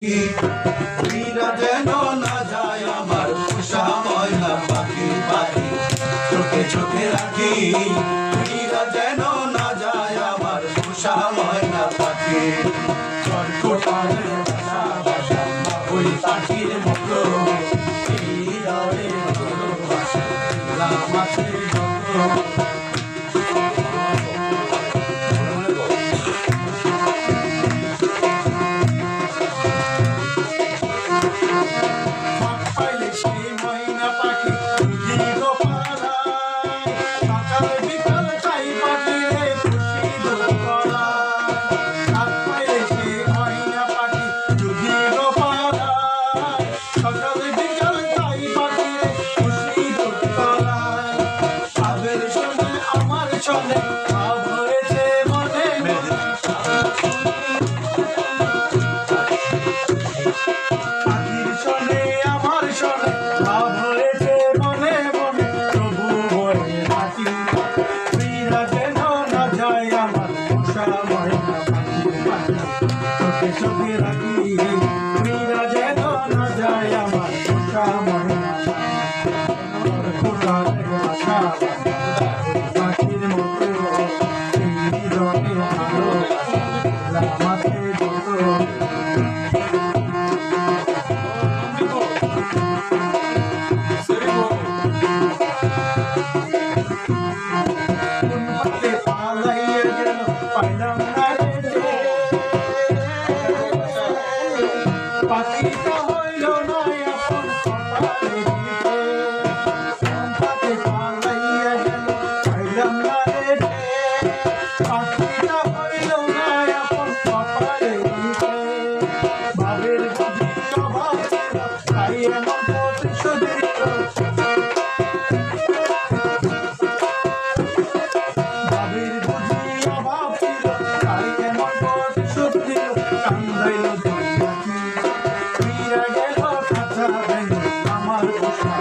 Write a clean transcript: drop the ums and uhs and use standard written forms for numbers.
মীরা যেন না যায় আমার পোষা ময়না পাখি পাখি চোখে চোখে রাখি। মীরা যেন না যায় আমার পোষা ময়না পাখি। ওই পাখির মতো মাছের মতো চলে ভরেছে মনে পাখির চলে আমার চলে ভরেছে মনে মনে প্রভু হয়ে রাখি। মীরা যেন না যায় আমার পোষা ময়না পাখি পাখি চোখে চোখে রাখি। মীরা যেন না যায় আমার পোষা ময়না পাখির মতো পাখিটা হইল না এখন কপালে সম্পাতে পালাইয়া গেল পাইলাম না রে। পাখিটা হইল না এখন কপালে ভাবের বুঝি অভাব ছিল তাই এমন প্রতিশোধ দিল। ভাবের বুঝি অভাব ছিল তাই এমন প্রতিশোধ দিল। কান্দাইল আমার পোষা